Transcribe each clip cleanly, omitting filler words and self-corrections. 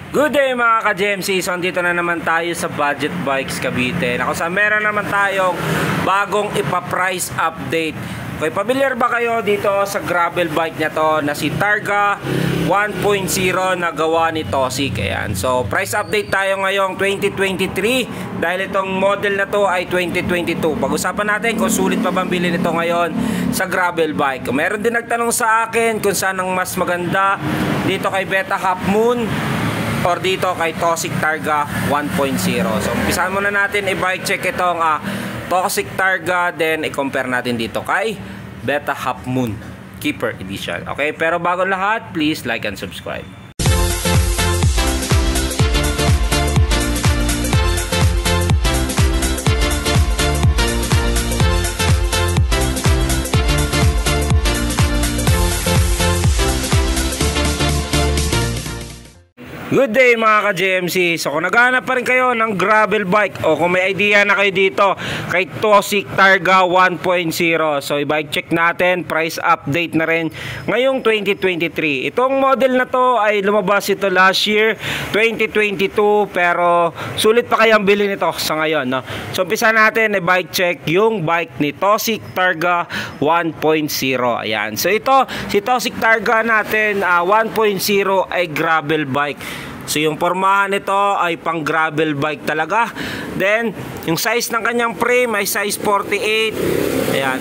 Good day mga ka-GMC. So andito na naman tayo sa Budget Bikes Cavite. Ako sa meron naman tayong bagong ipa-price update. Okay, pamilyar ba kayo dito sa gravel bike na to na si Targa 1.0 na gawa ni Tossic? Ayan. So price update tayo ngayong 2023 dahil itong model na to ay 2022. Pag-usapan natin kung sulit pa bang bilhin ito ngayon sa gravel bike. Meron din nagtanong sa akin kung saan ang mas maganda dito kay Beta Half Moon or dito kay Tossic Targa 1.0. So umpisahan muna natin i-bike check itong Tossic Targa, then i-compare natin dito kay Beta Half Moon Keeper Edition. Okay, pero bago lahat, please like and subscribe. Good day mga ka-GMC. So kung naghahanap pa rin kayo ng gravel bike o kung may idea na kayo dito kay Tossic Targa 1.0, so i-bike check natin, price update na rin ngayong 2023. Itong model na to ay lumabas ito last year 2022, pero sulit pa kayang bilhin ito sa ngayon, no? So umpisa natin i-bike check yung bike ni Tossic Targa 1.0. Ayan. So ito si Tossic Targa natin 1.0 ay gravel bike. So yung pormahan nito ay pang gravel bike talaga. Then yung size ng kanyang frame ay size 48. Ayan.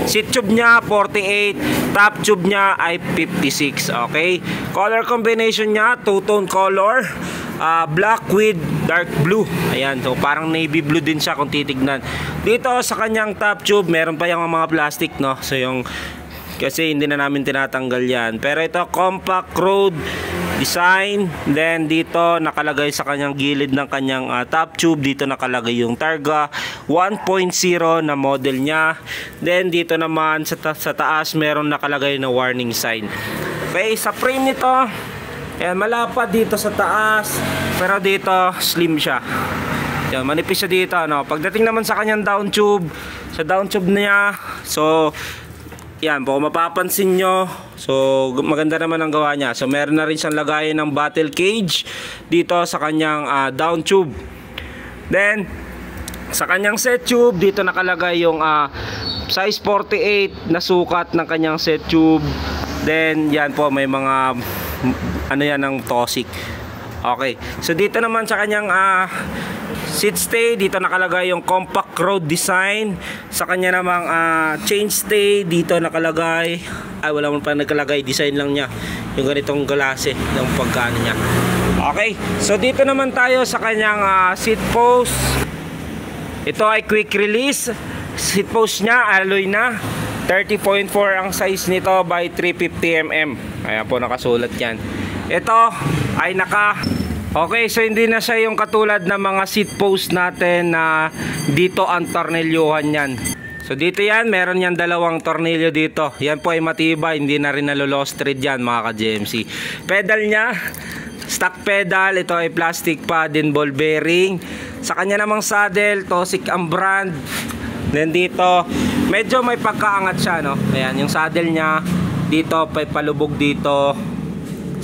Seat tube niya 48, top tube niya ay 56. Okay. Color combination niya two-tone color, black with dark blue. Ayan. So parang navy blue din siya kung titignan. Dito sa kanyang top tube meron pa yung mga plastic, no. So yung kasi hindi na namin tinatanggal yan. Pero ito compact road design. Then dito nakalagay sa kanyang gilid ng kanyang top tube, dito nakalagay yung Targa 1.0 na model niya. Then dito naman sa taas meron nakalagay na warning sign. Okay, sa frame nito ayan, malapad dito sa taas, pero dito slim siya. Ayan, manipis siya dito, no? Pagdating naman sa kanyang down tube, sa down tube niya, so yan, kung mapapansin nyo, so maganda naman ang gawa niya. So meron na rin siyang lagayan ng battle cage dito sa kanyang down tube. Then sa kanyang set tube, dito nakalagay yung size 48 na sukat ng kanyang set tube. Then yan po, may mga ano yan ng Tossic. Okay, so dito naman sa kanyang seat stay, dito nakalagay yung compact road design. Sa kanya namang chain stay, dito nakalagay, ay wala mo pa nakalagay, design lang niya yung ganitong galase ng pagkano niya. Okay, so dito naman tayo sa kanyang seat post. Ito ay quick release. Seat post niya alloy na, 30.4 ang size nito by 350mm. Ayan po, nakasulat yan. Ito ay okay, so hindi na siya yung katulad ng mga seat post natin na dito ang tornilyuhan yan. So dito yan, meron yan dalawang tornilyo dito. Yan po ay matibay, hindi na rin nalo-lost thread yan mga ka-GMC. Pedal niya, stock pedal. Ito ay plastic pa din, ball bearing. Sa kanya namang saddle, Tossic ang brand. Then dito, medyo may pagkaangat siya, no? Ayan, yung saddle niya, dito may palubog dito.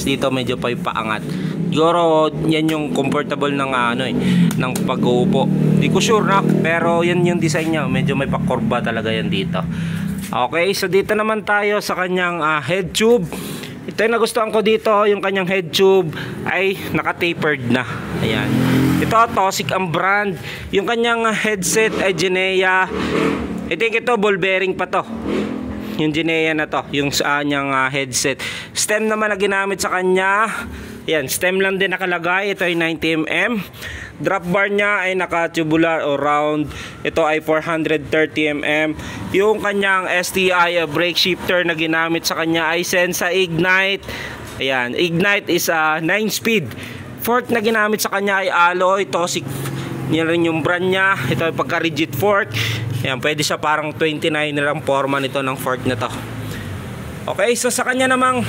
Dito medyo pa paangat. Siguro yan yung comfortable ng ng pag-uupo. Hindi ko sure na, pero yan yung design niya, medyo may pakurba talaga yan dito. Okay, so dito naman tayo sa kanyang head tube. Ito yung nagustuhan ko dito, yung kanyang head tube ay naka-tapered na. Ayan. Ito Tossic ang brand. Yung kanyang headset ay Genea. I think ito ball bearing pa to. Yung Genea na to, yung sa kanyang headset. Stem naman na ginamit sa kanya. Yan, stem lang din nakalagay. Ito ay 90mm. Drop bar niya ay naka-tubular o round. Ito ay 430mm. Yung kanyang STI brake shifter na ginamit sa kanya ay Sensa Ignite. Ayan, Ignite is 9-speed. Fork na ginamit sa kanya ay alloy. Tossic niya rin yung brand niya. Ito ay pagka-rigid fork. Ayan, pwede siya parang 29 lang forma nito ng fork na to. Okay, so sa kanya namang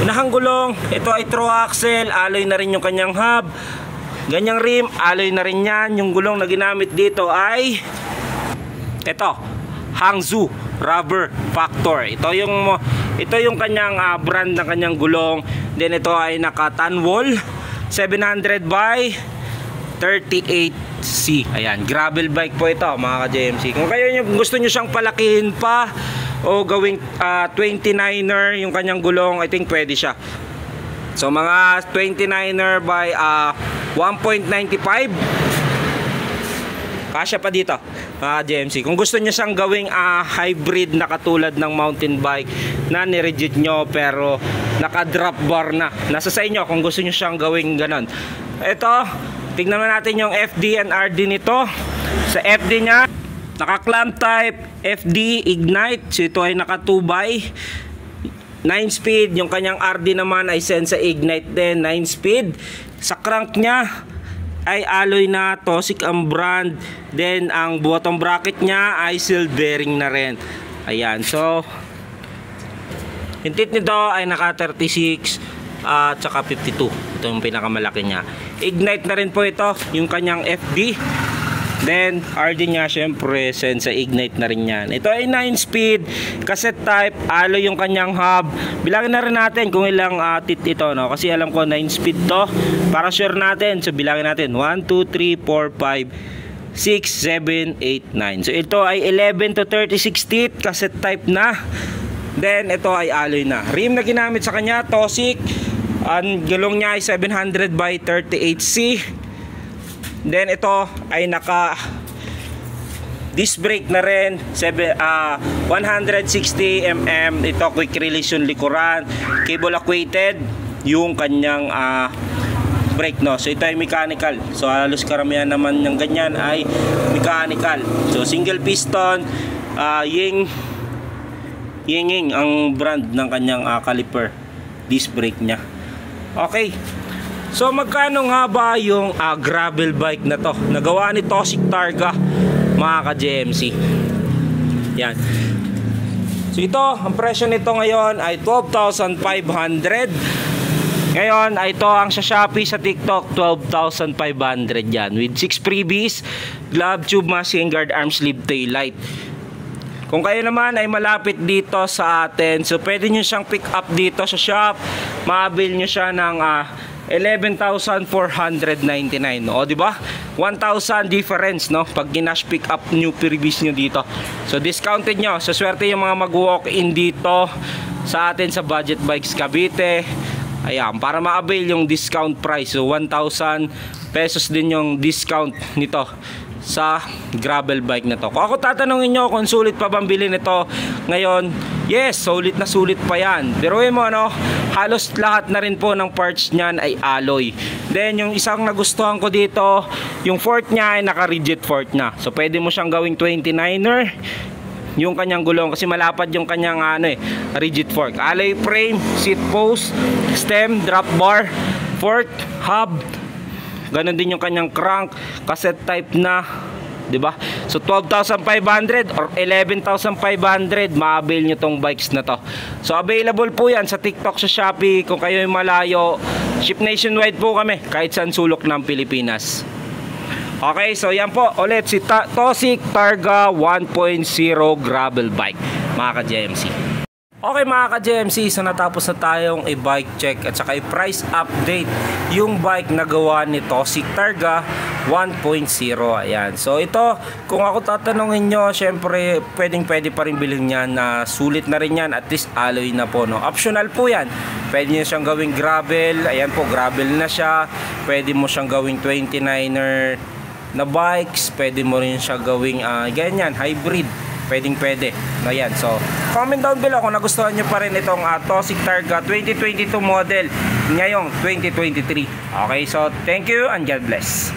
unahang gulong, ito ay throw axle, alloy na rin yung kanyang hub. Ganyang rim, alloy na rin yan. Yung gulong na ginamit dito ay ito, Hangzhou Rubber Factor. Ito yung kanyang brand ng kanyang gulong. Then ito ay naka tan wall. 700 by 38C. Ayan, gravel bike po ito mga ka-JMC. Kung kayo gusto nyo siyang palakihin pa o gawing 29er yung kanyang gulong, I think pwede siya. So mga 29er by 1.95, kasya pa dito mga JMC. Kung gusto nyo siyang gawing hybrid na katulad ng mountain bike na nirigid nyo pero naka drop bar na, nasa sa inyo kung gusto nyo siyang gawing ganon. Ito, tignan natin yung FD and RD nito. Sa FD nya, naka clamp type FD Ignite. So ito ay naka 2x 9 speed. Yung kanyang RD naman ay Sensa Ignite din, 9 speed. Sa crank nya ay alloy na, Tosic ang brand. Then ang bottom bracket nya ay seal bearing na rin. Ayan, so yung tit nito ay naka 36 at saka 52. Ito yung pinakamalaki nya. Ignite na rin po ito yung kanyang FD. Then RD nya syempre Sensa Ignite na rin yan. Ito ay 9 speed cassette type, alloy yung kanyang hub. Bilangin na rin natin kung ilang tit ito, no? Kasi alam ko 9 speed to, para sure natin. So bilangin natin 1, 2, 3, 4, 5, 6, 7, 8, 9. So ito ay 11 to 36 tit, cassette type na. Then ito ay alloy na. Rim na ginamit sa kanya, Tosic. Ang gulong niya ay 700 by 38C. Then ito ay naka disc brake na rin, 160mm. Ito quick release yung likuran, cable acquainted yung kanyang brake, no. So ito ay mechanical. So halos karamihan naman ng ganyan ay mechanical. So single piston, Yinging ang brand ng kanyang caliper disc brake nya. Okay, so magkano nga ba yung gravel bike na to? Nagawa ni Tosic Targa mga ka-JMC. Yan. So ito, ang presyo nito ngayon ay 12,500. Ngayon ay ito ang sa Shopee, sa TikTok 12,500 yan, with 6 freebies, glove, tube, masking guard, arm sleeve, tail light. Kung kayo naman ay malapit dito sa atin, so pwede nyo siyang pick up dito sa shop. Maabil nyo siya ng 11,499, o di ba? 1,000 difference, no? Pag ginash pick up new previous nyo dito. So discounted nyo. So swerte yung mga mag-walk in dito sa atin sa Budget Bikes Cavite. Ayan, para ma-avail yung discount price. So 1,000 pesos din yung discount nito sa gravel bike na to. Kung ako tatanungin nyo kung sulit pa bang bilhin nito ngayon, yes, sulit na sulit pa yan. Pero mo, ano, halos lahat na rin po ng parts nyan ay alloy. Then yung isang nagustuhan ko dito, yung fork nya ay naka rigid fork na. So pwede mo siyang gawing 29er yung kanyang gulong, kasi malapad yung kanyang rigid fork. Alloy frame, seat post, stem, drop bar, fork, hub. Ganon din yung kanyang crank, cassette type na, 'di ba? So 12,500 or 11,500 ma-avail nyo tong bikes na to. So available po yan sa TikTok, sa Shopee. Kung kayo ay malayo, ship nationwide po kami kahit saan sulok ng Pilipinas. Okay, so yan po ulit si Tosic Targa 1.0 gravel bike mga ka-JMC. Okay mga ka-JMC, so natapos na tayong i-bike check at saka i-price update yung bike na gawa ni Tosic Targa 1.0. Ayan. So ito, kung ako tatanungin nyo, syempre pwede pa rin bilhin yan na sulit na rin yan, at least alloy na po, no? Optional po yan. Pwede nyo siyang gawing gravel. Ayan po, gravel na siya. Pwede mo siyang gawing 29er na bikes. Pwede mo rin siya gawing ganyan, hybrid. Pwede. Ayan, so comment down below kung nagustuhan nyo pa rin itong Tosic Targa 2022 model ngayong 2023. Okay, so thank you and God bless.